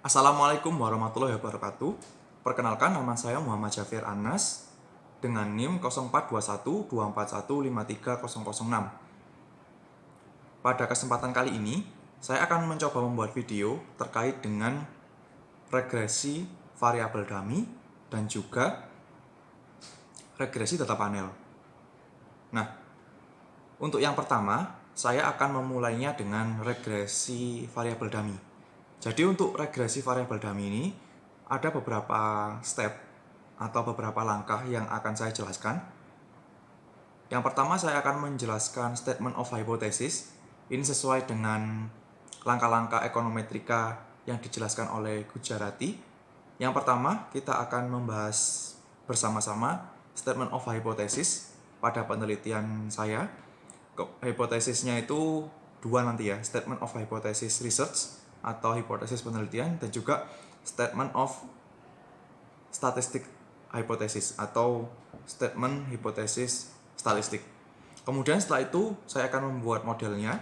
Assalamualaikum warahmatullahi wabarakatuh. Perkenalkan, nama saya Muhammad Jafir Anas dengan NIM 042124153006. Pada kesempatan kali ini, saya akan mencoba membuat video terkait dengan regresi variabel dummy dan juga regresi data panel. Nah, untuk yang pertama, saya akan memulainya dengan regresi variabel dummy. Jadi untuk regresi variabel dummy ini ada beberapa step atau beberapa langkah yang akan saya jelaskan. Yang pertama, saya akan menjelaskan statement of hypothesis. Ini sesuai dengan langkah-langkah ekonometrika yang dijelaskan oleh Gujarati. Yang pertama, kita akan membahas bersama-sama statement of hypothesis pada penelitian saya. Hipotesisnya itu dua nanti ya, statement of hypothesis research atau hipotesis penelitian, dan juga statement of statistic hypothesis atau statement hipotesis statistik. Kemudian setelah itu saya akan membuat modelnya.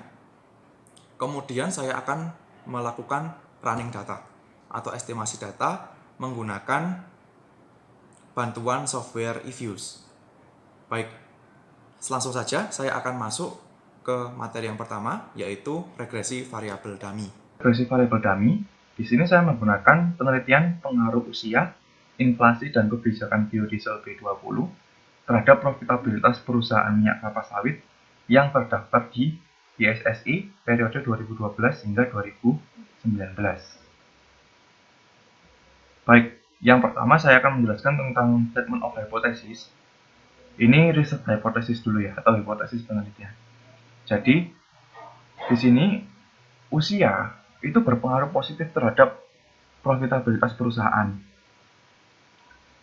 Kemudian saya akan melakukan running data atau estimasi data menggunakan bantuan software eViews. Baik, langsung saja saya akan masuk ke materi yang pertama, yaitu regresi variabel dummy. Regresi variabel dummy, di sini saya menggunakan penelitian pengaruh usia, inflasi, dan kebijakan biodiesel B20 terhadap profitabilitas perusahaan minyak kelapa sawit yang terdaftar di YSSI periode 2012 hingga 2019. Baik, yang pertama saya akan menjelaskan tentang statement of hypothesis. Ini riset hypothesis dulu ya, atau hipotesis penelitian. Jadi, di sini usia itu berpengaruh positif terhadap profitabilitas perusahaan.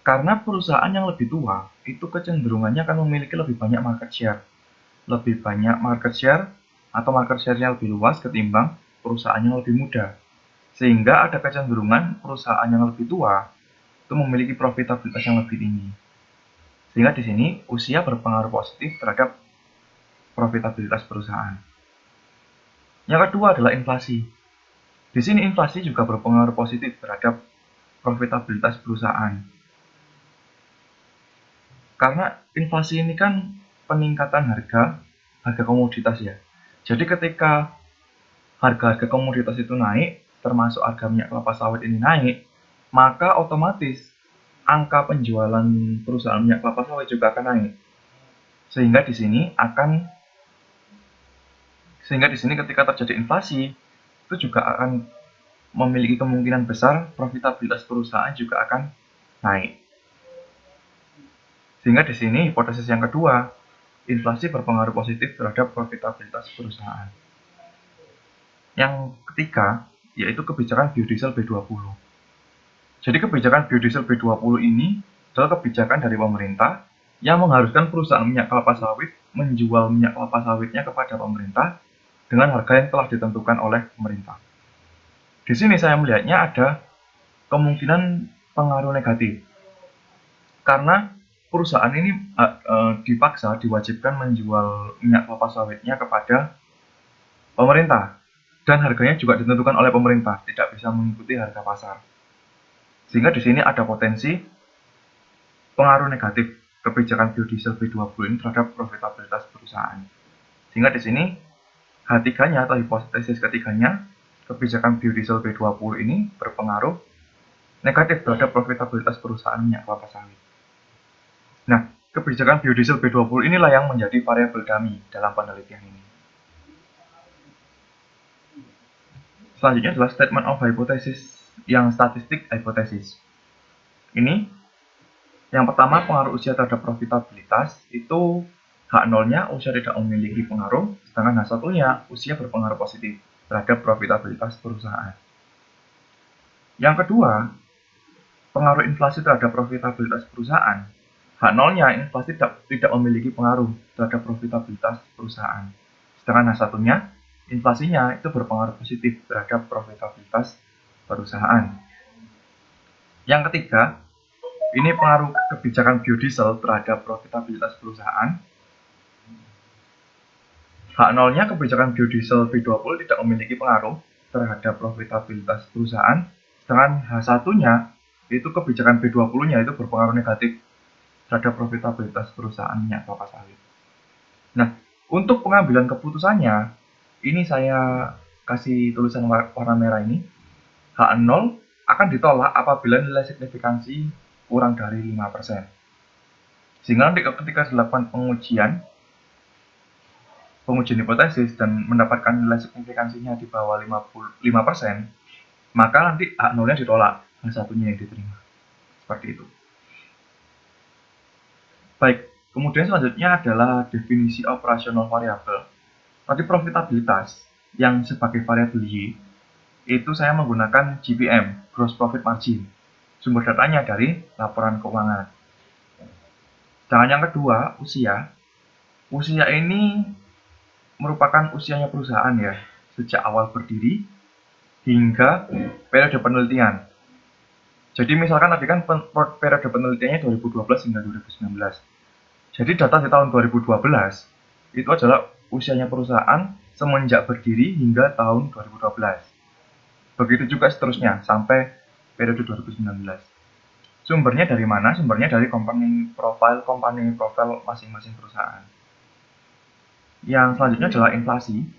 Karena perusahaan yang lebih tua, itu kecenderungannya akan memiliki lebih banyak market share. Lebih banyak market share atau market share-nya lebih luas ketimbang perusahaan yang lebih muda. Sehingga ada kecenderungan perusahaan yang lebih tua itu memiliki profitabilitas yang lebih tinggi. Sehingga di sini usia berpengaruh positif terhadap profitabilitas perusahaan. Yang kedua adalah inflasi. Di sini inflasi juga berpengaruh positif terhadap profitabilitas perusahaan. Karena inflasi ini kan peningkatan harga komoditas ya. Jadi ketika harga komoditas itu naik, termasuk harga minyak kelapa sawit ini naik, maka otomatis angka penjualan perusahaan minyak kelapa sawit juga akan naik. Sehingga di sini ketika terjadi inflasi, itu juga akan memiliki kemungkinan besar profitabilitas perusahaan juga akan naik. Sehingga di sini hipotesis yang kedua, inflasi berpengaruh positif terhadap profitabilitas perusahaan. Yang ketiga, yaitu kebijakan biodiesel B20. Jadi kebijakan biodiesel B20 ini adalah kebijakan dari pemerintah yang mengharuskan perusahaan minyak kelapa sawit menjual minyak kelapa sawitnya kepada pemerintah dengan harga yang telah ditentukan oleh pemerintah. Di sini saya melihatnya ada kemungkinan pengaruh negatif. Karena perusahaan ini dipaksa, diwajibkan menjual minyak kelapa sawitnya kepada pemerintah. Dan harganya juga ditentukan oleh pemerintah, tidak bisa mengikuti harga pasar. Sehingga di sini ada potensi pengaruh negatif kebijakan biodiesel B20 ini terhadap profitabilitas perusahaan. Sehingga di sini H3-nya atau hipotesis ketiganya, kebijakan biodiesel B20 ini berpengaruh negatif terhadap profitabilitas perusahaan minyak kelapa sawit. Nah, kebijakan biodiesel B20 inilah yang menjadi variabel dummy dalam penelitian ini. Selanjutnya adalah statement of hypothesis yang statistik hypothesis. Ini yang pertama, pengaruh usia terhadap profitabilitas itu H0-nya usia tidak memiliki pengaruh, sedangkan H1-nya usia berpengaruh positif terhadap profitabilitas perusahaan. Yang kedua, pengaruh inflasi terhadap profitabilitas perusahaan. H0-nya inflasi tidak memiliki pengaruh terhadap profitabilitas perusahaan. Sedangkan H1-nya inflasinya itu berpengaruh positif terhadap profitabilitas perusahaan. Yang ketiga, ini pengaruh kebijakan biodiesel terhadap profitabilitas perusahaan. H0-nya kebijakan biodiesel B20 tidak memiliki pengaruh terhadap profitabilitas perusahaan, Sedangkan H1-nya itu kebijakan B20-nya itu berpengaruh negatif terhadap profitabilitas perusahaan minyak kelapa sawit. Nah, untuk pengambilan keputusannya, ini saya kasih tulisan warna merah ini. H0 akan ditolak apabila nilai signifikansi kurang dari 5%. Sehingga nanti ketika dilakukan pengujian hipotesis dan mendapatkan nilai signifikansinya di bawah 5%, maka nanti H0-nya ditolak, H1-nya yang diterima. Seperti itu. Baik, kemudian selanjutnya adalah definisi operasional variabel. Tadi profitabilitas yang sebagai variabel Y, itu saya menggunakan GPM, Gross Profit Margin. Sumber datanya dari laporan keuangan. Sedangkan yang kedua, usia. Usia ini merupakan usianya perusahaan ya, sejak awal berdiri hingga periode penelitian. Jadi misalkan tadi kan periode penelitiannya 2012 hingga 2019. Jadi data di tahun 2012 itu adalah usianya perusahaan semenjak berdiri hingga tahun 2012. Begitu juga seterusnya sampai periode 2019. Sumbernya dari mana? Sumbernya dari company profile masing-masing perusahaan. Yang selanjutnya adalah inflasi.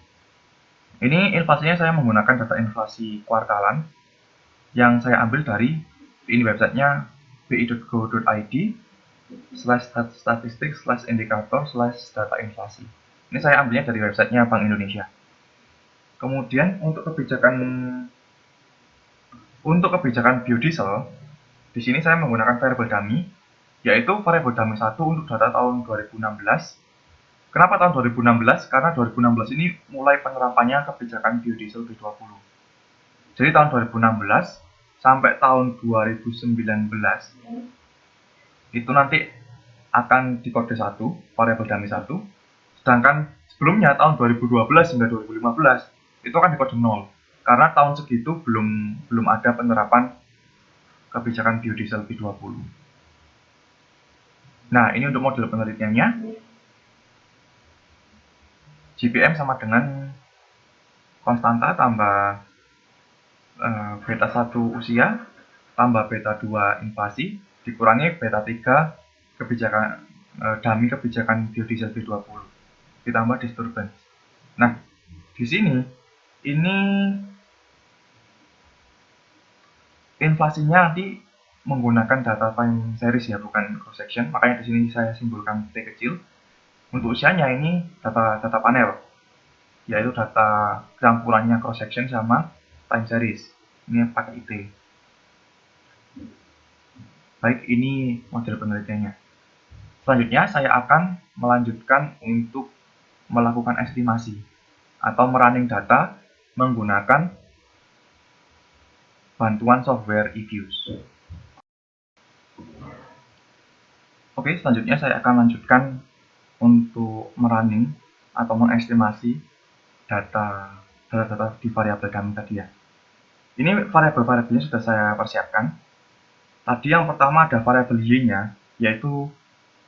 Ini inflasinya saya menggunakan data inflasi kuartalan yang saya ambil dari ini websitenya bi.go.id/statistik/indikator/data inflasi. Ini saya ambilnya dari websitenya Bank Indonesia. Kemudian untuk kebijakan biodiesel, di sini saya menggunakan variabel dummy, yaitu variabel dummy 1 untuk data tahun 2016. Kenapa tahun 2016? Karena 2016 ini mulai penerapannya kebijakan biodiesel B20. Jadi tahun 2016 sampai tahun 2019 itu nanti akan di kode 1, variabel dummy 1. Sedangkan sebelumnya tahun 2012 hingga 2015 itu akan di kode 0. Karena tahun segitu belum ada penerapan kebijakan biodiesel B20. Nah, ini untuk model penelitiannya. GPM sama dengan konstanta tambah beta 1 usia tambah beta 2 inflasi dikurangi beta 3 kebijakan dummy kebijakan biodiesel B20 ditambah disturbance. Nah, di sini ini inflasinya nanti menggunakan data time series ya, bukan cross section. Makanya di sini saya simbolkan T kecil. Untuk usianya ini data panel, yaitu data campurannya cross section sama time series. Ini pakai IT. Baik, ini model penelitiannya. Selanjutnya saya akan melanjutkan untuk melakukan estimasi atau merunning data menggunakan bantuan software eViews. Oke, selanjutnya saya akan lanjutkan untuk merunning atau mengestimasi data di variabel dummy tadi ya. Ini variabel-variabelnya sudah saya persiapkan. Tadi yang pertama ada variabel Y-nya, yaitu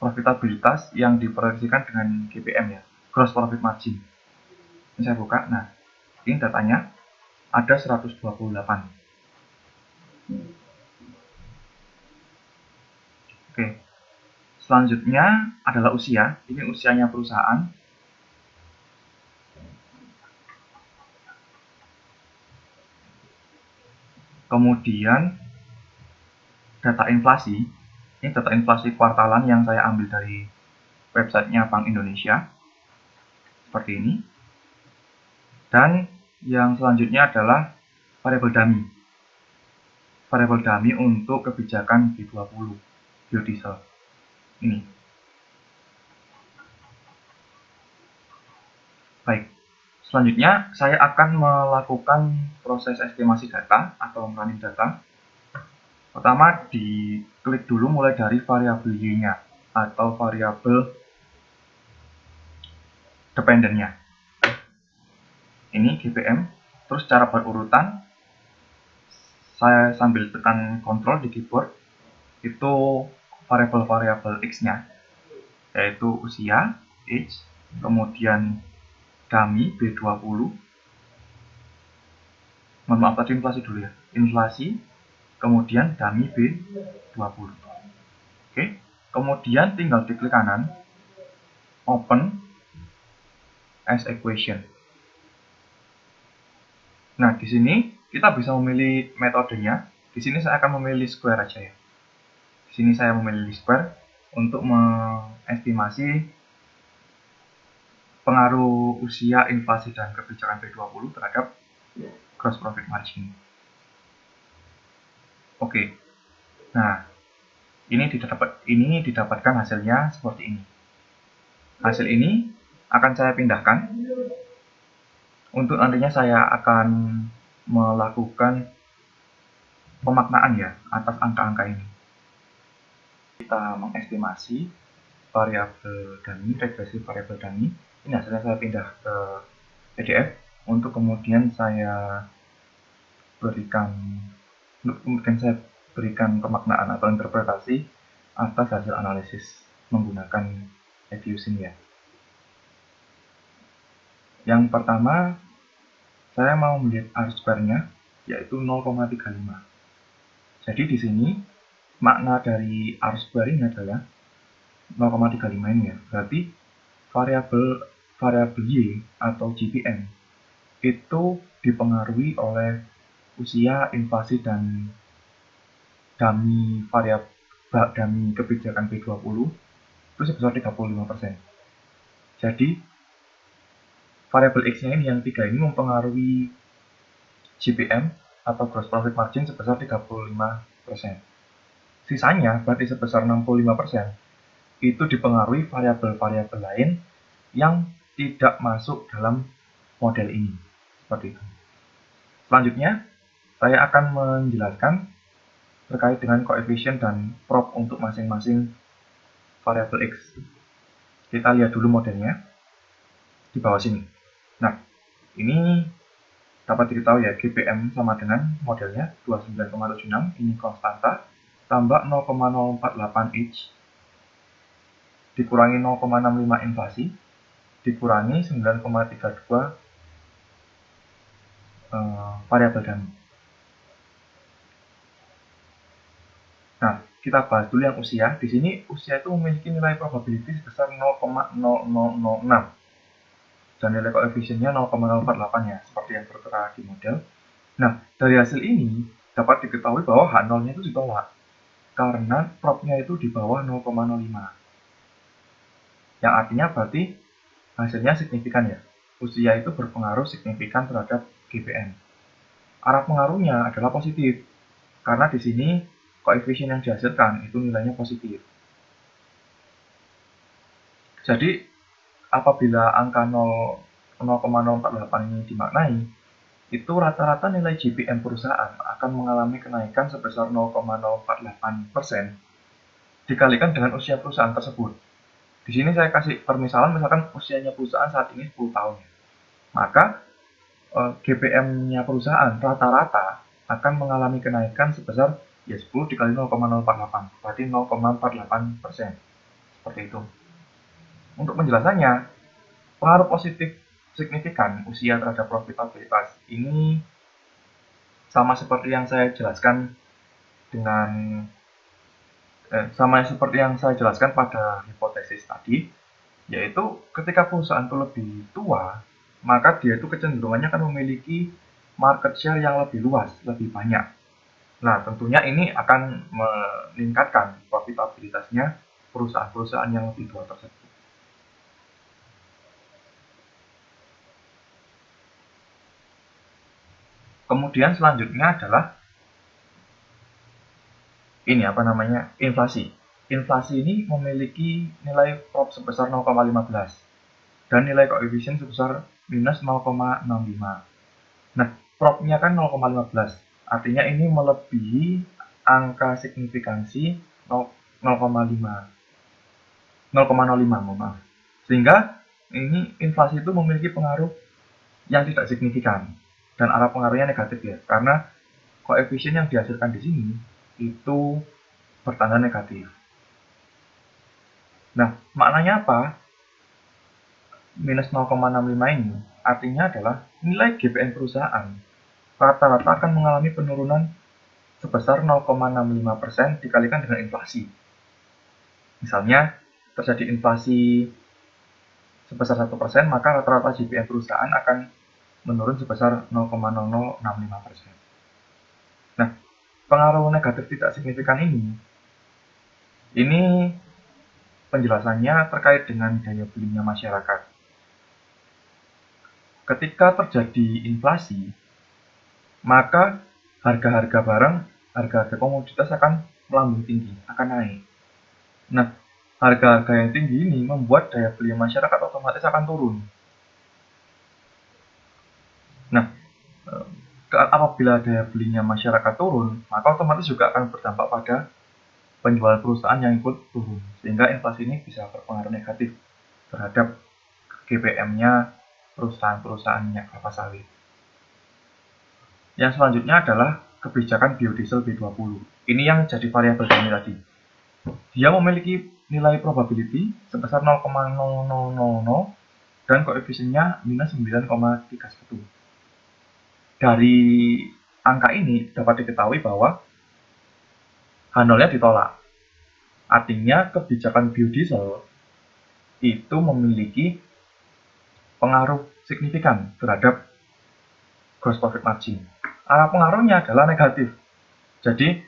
profitabilitas yang diproyeksikan dengan GPM ya, Gross Profit Margin. Ini saya buka. Nah, ini datanya ada 128. Oke. Selanjutnya adalah usia. Ini usianya perusahaan. Kemudian data inflasi. Ini data inflasi kuartalan yang saya ambil dari websitenya Bank Indonesia. Seperti ini. Dan yang selanjutnya adalah variabel dummy. Variabel dummy untuk kebijakan B20 biodiesel. Ini. Baik. Selanjutnya saya akan melakukan proses estimasi data atau running data. Pertama diklik dulu mulai dari variabel Y-nya atau variabel dependennya. Ini GPM. Terus secara berurutan saya sambil tekan Ctrl di keyboard itu variabel-variabel X-nya, yaitu usia, age, kemudian dummy B20. Mohon maaf tadi inflasi dulu ya. Inflasi, kemudian dummy B20. Oke, kemudian tinggal diklik kanan, open as equation. Nah, di sini kita bisa memilih metodenya. Di sini saya akan memilih square aja ya. Di sini saya memilih square untuk mengestimasi pengaruh usia, inflasi, dan kebijakan B20 terhadap gross profit margin. Oke, nah ini didapatkan hasilnya seperti ini. Hasil ini akan saya pindahkan untuk nantinya saya akan melakukan pemaknaan ya atas angka-angka ini. Kita mengestimasi variabel dummy, regresi variabel dummy. Ini hasilnya saya pindah ke PDF untuk kemudian saya berikan pemaknaan atau interpretasi atas hasil analisis menggunakan Edius ini ya. Yang pertama, saya mau melihat R-square-nya yaitu 0,35. Jadi di sini makna dari R-square ini adalah 0,35 ini ya. Berarti variabel Y atau GPM itu dipengaruhi oleh usia, inflasi, dan dummy kebijakan B20 itu sebesar 35%. Jadi variabel X-nya ini yang 3 ini mempengaruhi GPM atau gross profit margin sebesar 35%. Sisanya berarti sebesar 65% itu dipengaruhi variabel-variabel lain yang tidak masuk dalam model ini. Seperti itu. Selanjutnya, saya akan menjelaskan terkait dengan koefisien dan prop untuk masing-masing variabel X. Kita lihat dulu modelnya di bawah sini. Nah, ini dapat diketahui ya, GPM sama dengan modelnya 29,76, ini konstanta, tambah 0,048 H, dikurangi 0,65 inflasi, dikurangi 9,32 variabel dummy. Nah, kita bahas dulu yang usia. Di sini usia itu memiliki nilai probability sebesar 0,0006 dan nilai koefisiennya 0,048 ya, seperti yang tertera di model. Nah, dari hasil ini dapat diketahui bahwa H0-nya itu ditolak karena propnya itu di bawah 0,05. Yang artinya berarti hasilnya signifikan ya. Usia itu berpengaruh signifikan terhadap GPM. Arah pengaruhnya adalah positif karena di sini koefisien yang dihasilkan itu nilainya positif. Jadi apabila angka 0,048 ini dimaknai, itu rata-rata nilai GPM perusahaan akan mengalami kenaikan sebesar 0,048% dikalikan dengan usia perusahaan tersebut. Di sini saya kasih permisalan, misalkan usianya perusahaan saat ini 10 tahun. Maka GPM-nya perusahaan rata-rata akan mengalami kenaikan sebesar ya 10 dikali 0,048, berarti 0,48%. Seperti itu. Untuk penjelasannya, pengaruh positif signifikan usia terhadap profitabilitas ini sama seperti yang saya jelaskan pada hipotesis tadi, yaitu ketika perusahaan itu lebih tua, maka dia itu kecenderungannya akan memiliki market share yang lebih luas, lebih banyak. Nah, tentunya ini akan meningkatkan profitabilitasnya perusahaan-perusahaan yang lebih tua tersebut. Kemudian selanjutnya adalah inflasi. Inflasi ini memiliki nilai prop sebesar 0,15 dan nilai koefisien sebesar minus 0,65. Nah, propnya kan 0,15, artinya ini melebihi angka signifikansi 0,05, maaf. Sehingga ini inflasi itu memiliki pengaruh yang tidak signifikan dan arah pengaruhnya negatif ya, karena koefisien yang dihasilkan di sini itu bertanda negatif. Nah, maknanya apa? Minus 0,65 ini artinya adalah nilai GPM perusahaan rata-rata akan mengalami penurunan sebesar 0,65% dikalikan dengan inflasi. Misalnya, terjadi inflasi sebesar 1%, maka rata-rata JPM perusahaan akan menurun sebesar 0,0065%. Nah, pengaruh negatif tidak signifikan ini penjelasannya terkait dengan daya belinya masyarakat. Ketika terjadi inflasi, maka harga-harga barang, harga-harga komoditas akan melambung tinggi, akan naik. Nah, harga-harga yang tinggi ini membuat daya beli masyarakat otomatis akan turun. Nah, apabila daya belinya masyarakat turun, maka otomatis juga akan berdampak pada penjualan perusahaan yang ikut turun, sehingga inflasi ini bisa berpengaruh negatif terhadap GPM-nya perusahaan-perusahaan minyak kelapa sawit. Yang selanjutnya adalah kebijakan biodiesel B20. Ini yang jadi variabel kami tadi. Dia memiliki nilai probability sebesar 0,0000 dan koefisiennya minus 9,31. Dari angka ini dapat diketahui bahwa H0-nya ditolak. Artinya kebijakan biodiesel itu memiliki pengaruh signifikan terhadap gross profit margin. Arah pengaruhnya adalah negatif. Jadi,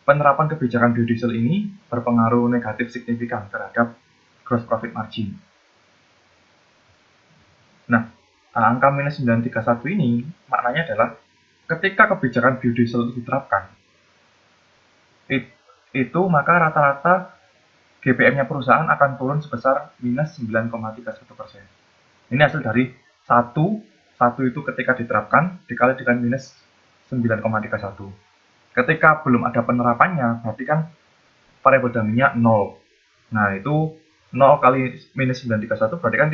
penerapan kebijakan biodiesel ini berpengaruh negatif signifikan terhadap gross profit margin. Nah, angka minus 931 ini maknanya adalah ketika kebijakan biodiesel diterapkan, itu maka rata-rata GPM-nya perusahaan akan turun sebesar minus 9,31%. Ini hasil dari satu itu ketika diterapkan dikali dengan minus 9,31. Ketika belum ada penerapannya, berarti kan variabel dummy-nya 0. Nah, itu 0 kali minus 931 berarti kan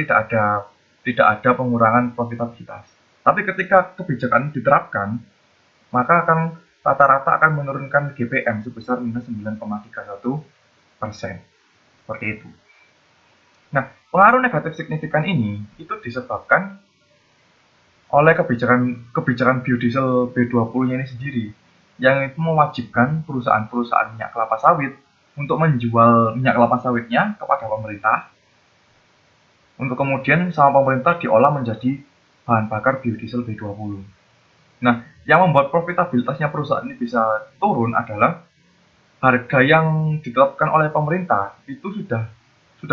tidak ada pengurangan profitabilitas. Tapi ketika kebijakan diterapkan, maka akan rata-rata akan menurunkan GPM sebesar minus 9,31%. Seperti itu. Nah, pengaruh negatif signifikan ini itu disebabkan oleh kebijakan biodiesel B20-nya ini sendiri, yang itu mewajibkan perusahaan-perusahaan minyak kelapa sawit untuk menjual minyak kelapa sawitnya kepada pemerintah, untuk kemudian sama pemerintah diolah menjadi bahan bakar biodiesel B20. Nah, yang membuat profitabilitasnya perusahaan ini bisa turun adalah harga yang ditetapkan oleh pemerintah itu sudah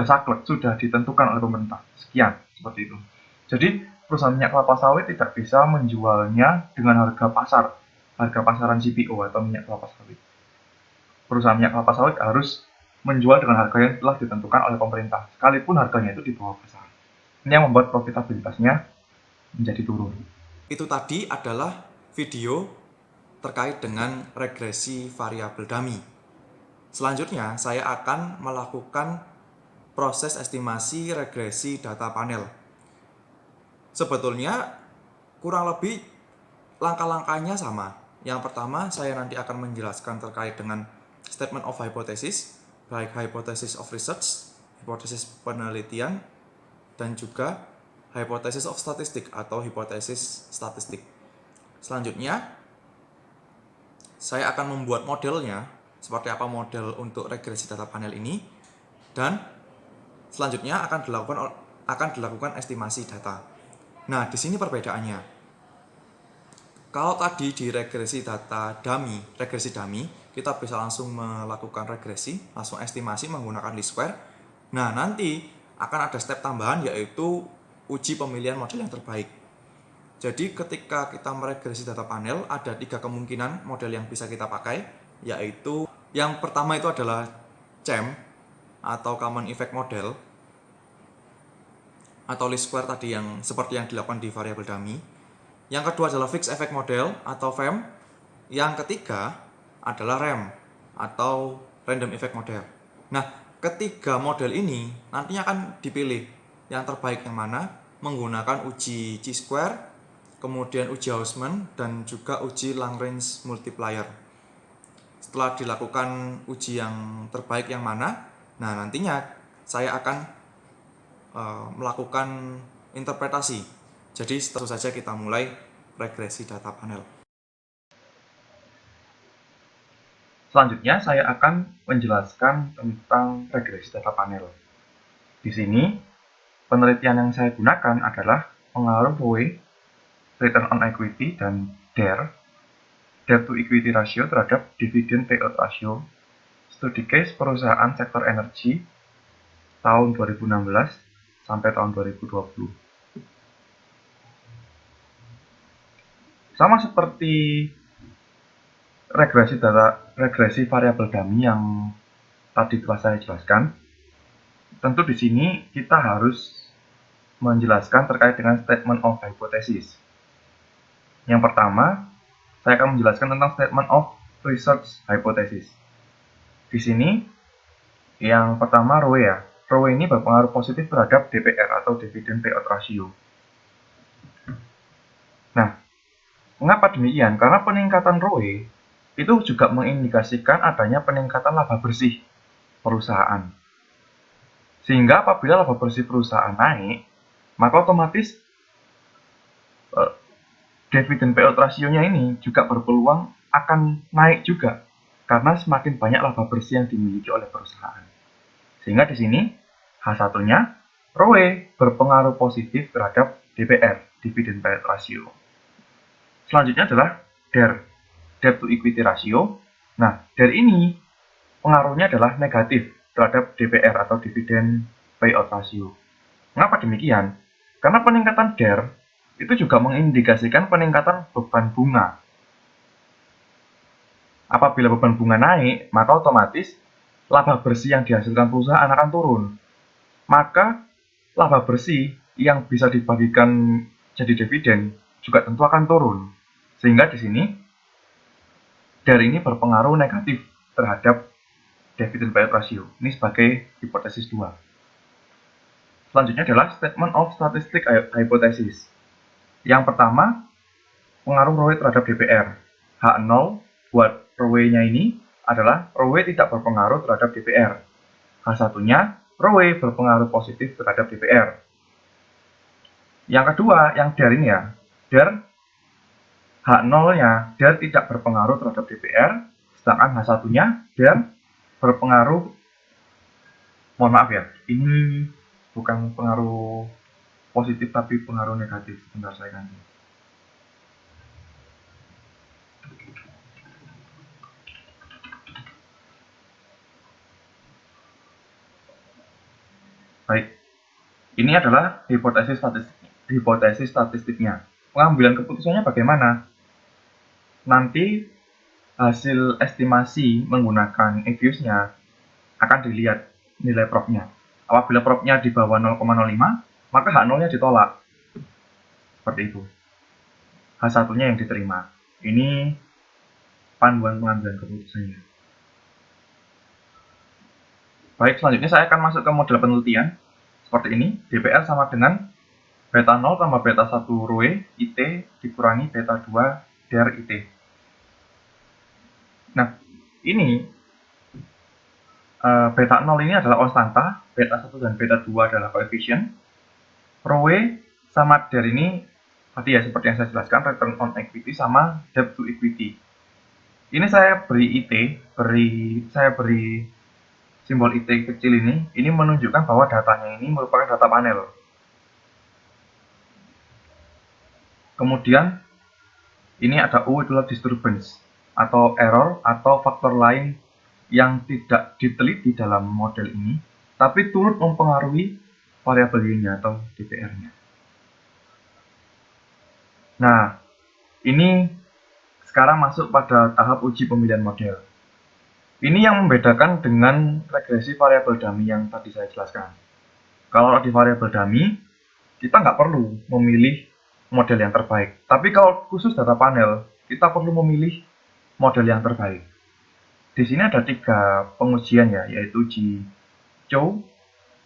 saklek, sudah ditentukan oleh pemerintah. Sekian, seperti itu. Jadi, perusahaan minyak kelapa sawit tidak bisa menjualnya dengan harga pasaran CPO atau minyak kelapa sawit. Perusahaan minyak kelapa sawit harus menjual dengan harga yang telah ditentukan oleh pemerintah, sekalipun harganya itu di bawah pasar. Ini yang membuat profitabilitasnya menjadi turun. Itu tadi adalah video terkait dengan regresi variabel dummy. Selanjutnya, saya akan melakukan proses estimasi regresi data panel. Sebetulnya kurang lebih langkah-langkahnya sama. Yang pertama, saya nanti akan menjelaskan terkait dengan statement of hypothesis, baik hypothesis of research, hipotesis penelitian, dan juga hypothesis of statistic atau hipotesis statistik. Selanjutnya, saya akan membuat modelnya, seperti apa model untuk regresi data panel ini, dan selanjutnya akan dilakukan estimasi data. Nah, di sini perbedaannya. Kalau tadi di regresi dummy, kita bisa langsung melakukan regresi, langsung estimasi menggunakan least square. Nah, nanti akan ada step tambahan yaitu uji pemilihan model yang terbaik. Jadi ketika kita meregresi data panel, ada 3 kemungkinan model yang bisa kita pakai, yaitu yang pertama itu adalah CEM atau Common Effect Model atau least square tadi yang seperti yang dilakukan di variabel dummy. Yang kedua adalah Fixed Effect Model atau FEM. Yang ketiga adalah RAM atau Random Effect Model. Nah, ketiga model ini nantinya akan dipilih yang terbaik yang mana menggunakan uji chi-square, kemudian uji Hausman, dan juga uji Lagrange multiplier. Setelah dilakukan uji yang terbaik yang mana, nah nantinya saya akan melakukan interpretasi. Jadi langsung saja kita mulai regresi data panel. Selanjutnya saya akan menjelaskan tentang regresi data panel. Di sini penelitian yang saya gunakan adalah pengaruh ROE, Return on Equity, dan DER, Debt to Equity Ratio terhadap Dividend Payout Ratio, studi case perusahaan sektor energi tahun 2016 sampai tahun 2020. Sama seperti regresi variabel dummy yang tadi telah saya jelaskan, tentu di sini kita harus menjelaskan terkait dengan statement of hypothesis. Yang pertama, saya akan menjelaskan tentang statement of research hypothesis. Di sini, yang pertama ROE ya. ROE ini berpengaruh positif terhadap DPR atau Dividend Payout Ratio. Nah, mengapa demikian? Karena peningkatan ROE itu juga mengindikasikan adanya peningkatan laba bersih perusahaan. Sehingga apabila laba bersih perusahaan naik, maka otomatis dividend payout rasionya ini juga berpeluang akan naik juga karena semakin banyak laba bersih yang dimiliki oleh perusahaan. Sehingga di sini H1-nya ROE berpengaruh positif terhadap DPR, dividend payout ratio. Selanjutnya adalah DER, debt to equity ratio. Nah, DER ini pengaruhnya adalah negatif terhadap DPR atau dividend payout ratio. Mengapa demikian? Karena peningkatan DER itu juga mengindikasikan peningkatan beban bunga. Apabila beban bunga naik, maka otomatis laba bersih yang dihasilkan perusahaan akan turun. Maka laba bersih yang bisa dibagikan jadi dividen juga tentu akan turun. Sehingga di sini DER ini berpengaruh negatif terhadap dividend payout ratio. Ini sebagai hipotesis 2. Selanjutnya adalah statement of statistic hypothesis. Yang pertama, pengaruh ROE terhadap DPR. H0 buat ROE-nya ini adalah ROE tidak berpengaruh terhadap DPR. H1-nya, ROE berpengaruh positif terhadap DPR. Yang kedua, yang DER ini ya. DER H0-nya, DER tidak berpengaruh terhadap DPR, sedangkan H1-nya, DER berpengaruh, mohon maaf ya, ini bukan pengaruh positif tapi pengaruh negatif. Sebentar saya ganti. Baik, ini adalah hipotesis statistiknya. Pengambilan keputusannya bagaimana? Nanti hasil estimasi menggunakan EVIUS-nya akan dilihat nilai prop-nya. Apabila prop-nya di bawah 0,05, maka H0-nya ditolak. Seperti itu. H1-nya yang diterima. Ini panduan pengambilan keputusannya. Baik, selanjutnya saya akan masuk ke model penelitian. Seperti ini, DPR sama dengan beta 0 tambah beta 1 ROE IT dikurangi beta 2 DER IT. Nah, ini beta 0 ini adalah konstanta, beta 1 dan beta 2 adalah koefisien. ROE sama DER ini tadi ya seperti yang saya jelaskan, return on equity sama debt to equity. Ini saya beri IT, saya beri simbol IT kecil ini menunjukkan bahwa datanya ini merupakan data panel. Kemudian ini ada U adalah disturbance atau error atau faktor lain yang tidak diteliti dalam model ini, tapi turut mempengaruhi variabel Y-nya atau DPR-nya. Nah, ini sekarang masuk pada tahap uji pemilihan model. Ini yang membedakan dengan regresi variabel dummy yang tadi saya jelaskan. Kalau di variabel dummy, kita nggak perlu memilih model yang terbaik. Tapi kalau khusus data panel, kita perlu memilih model yang terbaik. Di sini ada 3 pengujian ya, yaitu uji Chow,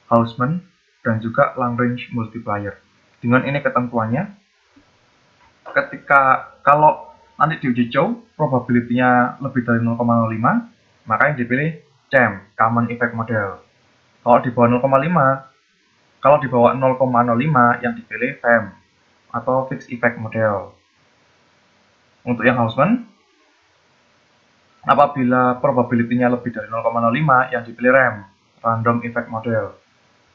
Hausman, dan juga Lagrange multiplier. Dengan ini ketentuannya, kalau nanti diuji Chow, probability-nya lebih dari 0,05, maka yang dipilih CEM, Common Effect Model. Kalau di bawah 0,5, kalau di bawah 0,05 yang dipilih FEM, atau Fixed Effect Model. Untuk yang Hausman, Apabila probability-nya lebih dari 0,05, yang dipilih random effect model.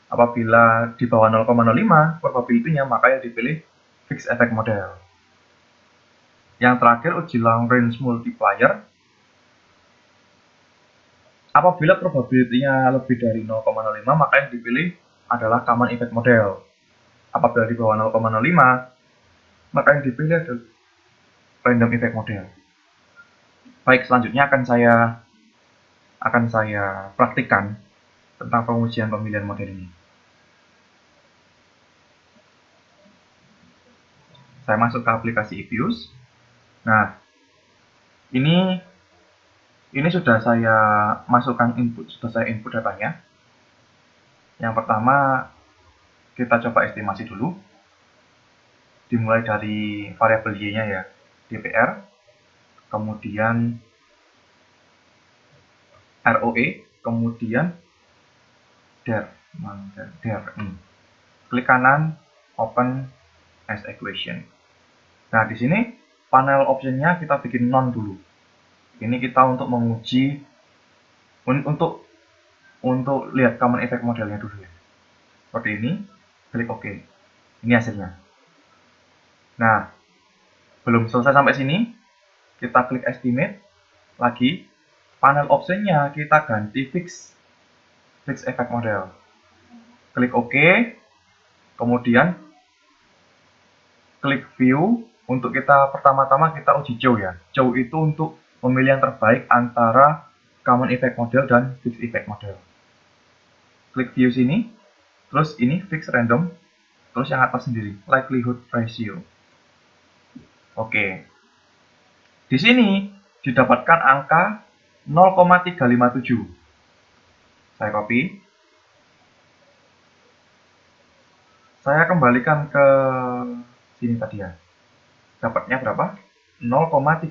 Apabila di bawah 0,05 probability-nya, maka yang dipilih fixed effect model. Yang terakhir, uji long range multiplier. Apabila probability-nya lebih dari 0,05, maka yang dipilih adalah common effect model. Apabila di bawah 0,05, maka yang dipilih adalah random effect model. Baik, selanjutnya akan saya praktikkan tentang pengujian pemilihan model ini. Saya masuk ke aplikasi Epius. Nah, ini sudah saya masukkan sudah saya input datanya. Yang pertama, kita coba estimasi dulu. Dimulai dari variabel Y-nya ya, DPR, kemudian ROE, kemudian DER. Klik kanan, open as equation. Nah, di sini panel optionnya kita bikin none dulu. Ini kita untuk menguji, untuk lihat common effect modelnya dulu ya. Seperti ini, klik OK. Ini hasilnya. Nah, belum selesai sampai sini, kita klik estimate lagi. Panel optionnya kita ganti fixed effect model. Klik OK, kemudian klik view. Untuk kita pertama-tama kita uji Chow ya. Chow itu untuk memilih yang terbaik antara common effect model dan fixed effect model. Klik view sini, terus ini fixed random, terus yang atas sendiri likelihood ratio. Oke. Di sini didapatkan angka 0,357. Saya copy. Saya kembalikan ke sini tadi ya. Dapatnya berapa? 0,357.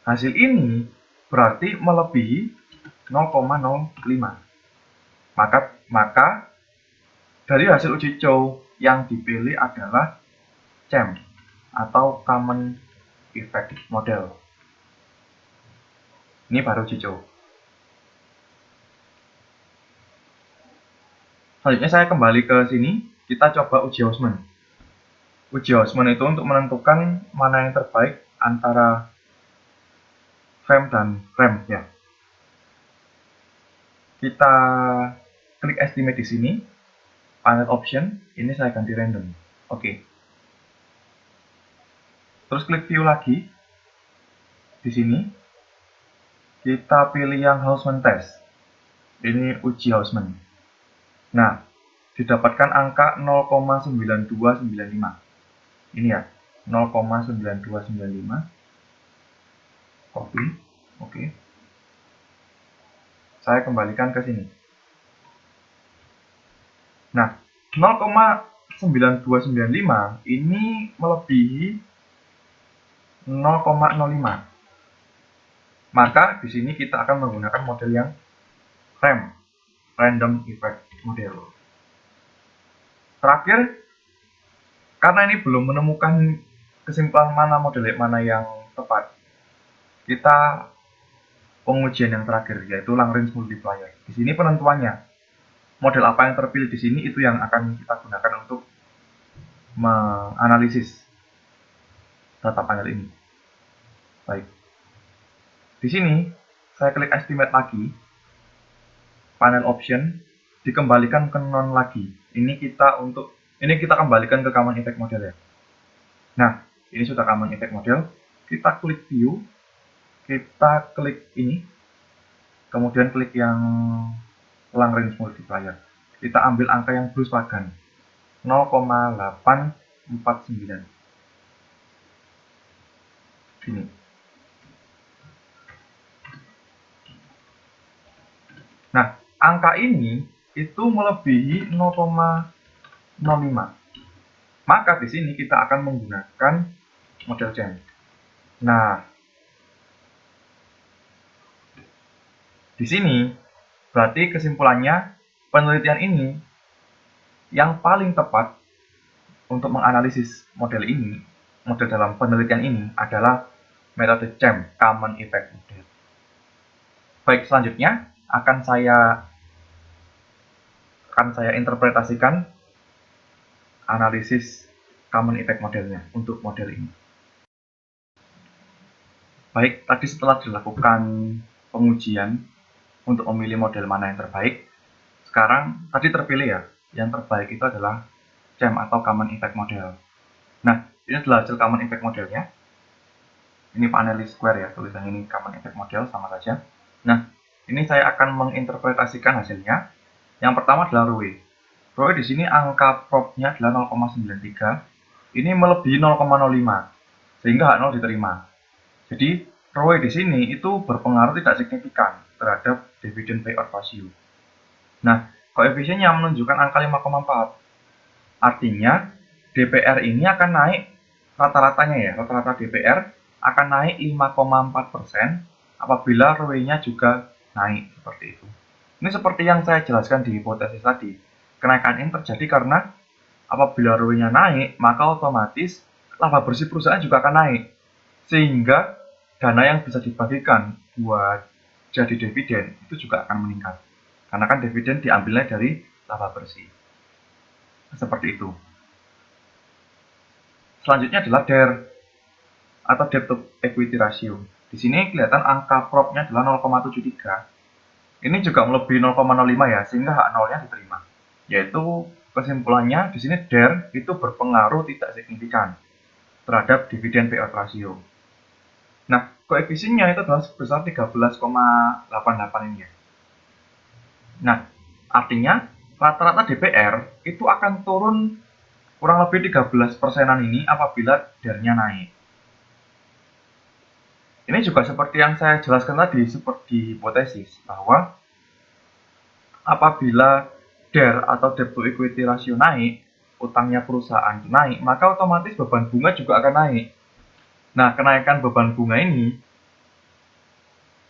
Hasil ini berarti melebihi 0,05. Maka dari hasil uji Chow yang dipilih adalah CEM atau Common Effect Model. Ini baru uji Chow. Selanjutnya saya kembali ke sini, kita coba uji Hausman. Uji Hausman itu untuk menentukan mana yang terbaik antara FEM dan REM ya. Kita klik estimate di sini, panel option, ini saya ganti random. Oke. Terus klik view lagi. Di sini kita pilih yang Hausman test. Ini uji Hausman. Nah, didapatkan angka 0,9295. Ini ya, 0,9295. Copy. Oke. Saya kembalikan ke sini. Nah, 0,9295 ini melebihi 0,05. Maka di sini kita akan menggunakan model yang REM, Random Effect Model. Terakhir, karena ini belum menemukan kesimpulan model mana yang tepat, kita pengujian yang terakhir, yaitu long range multiplier. Di sini penentuannya, model apa yang terpilih di sini itu yang akan kita gunakan untuk menganalisis data panel ini. Baik. Di sini saya klik estimate lagi, panel option dikembalikan ke none lagi. Ini kita kembalikan ke common effect model ya. Nah, ini sudah common effect model. Kita klik view, kita klik ini, kemudian klik yang long range multiplier. Kita ambil angka yang blue pagan, 0,849. Ini. Nah, angka ini itu melebihi 0,05. Maka di sini kita akan menggunakan model CEM. Nah, di sini berarti kesimpulannya penelitian ini yang paling tepat untuk menganalisis model dalam penelitian ini adalah metode CEM, Common Effect Model. Baik, selanjutnya akan saya interpretasikan analisis Common Effect Modelnya untuk model ini. Baik, tadi setelah dilakukan pengujian untuk memilih model mana yang terbaik, sekarang tadi terpilih ya, yang terbaik itu adalah CEM atau Common Effect Model. Nah, ini adalah hasil Common Effect Modelnya. Ini panel square ya, tulisannya ini Common Effect Model, sama saja. Nah, ini saya akan menginterpretasikan hasilnya. Yang pertama adalah ROE. ROE di sini angka prob-nya adalah 0,93. Ini melebihi 0,05, sehingga H0 diterima. Jadi, ROE di sini itu berpengaruh tidak signifikan terhadap dividend payout ratio. Nah, koefisiennya menunjukkan angka 5,4. Artinya, DPR ini akan naik rata-ratanya ya, rata-rata DPR akan naik 5,4% apabila ROE-nya juga naik seperti itu. Ini seperti yang saya jelaskan di hipotesis tadi. Kenaikan ini terjadi karena apabila ROE-nya naik, maka otomatis laba bersih perusahaan juga akan naik. Sehingga dana yang bisa dibagikan buat jadi dividen itu juga akan meningkat. Karena kan dividen diambilnya dari laba bersih. Seperti itu. Selanjutnya adalah DER atau debt to equity ratio. Di sini kelihatan angka prob-nya adalah 0,73. Ini juga melebihi 0,05 ya, sehingga H0-nya diterima. Yaitu kesimpulannya di sini DER itu berpengaruh tidak signifikan terhadap dividen payout ratio. Nah, koefisiennya itu adalah sebesar 13,88 ini ya. Nah, artinya rata-rata DPR itu akan turun kurang lebih 13%-an ini apabila DER-nya naik. Ini juga seperti yang saya jelaskan tadi, seperti hipotesis, bahwa apabila DER atau debt to equity ratio naik, utangnya perusahaan naik, maka otomatis beban bunga juga akan naik. Nah, kenaikan beban bunga ini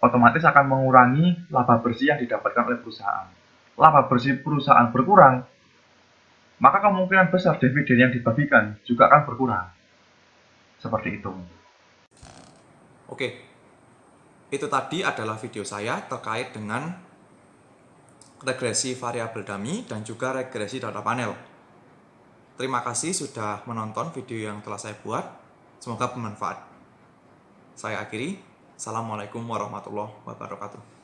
otomatis akan mengurangi laba bersih yang didapatkan oleh perusahaan. Laba bersih perusahaan berkurang, maka kemungkinan besar dividen yang dibagikan juga akan berkurang. Seperti itu. Oke, itu tadi adalah video saya terkait dengan regresi variabel dummy dan juga regresi data panel. Terima kasih sudah menonton video yang telah saya buat. Semoga bermanfaat. Saya akhiri. Assalamualaikum warahmatullahi wabarakatuh.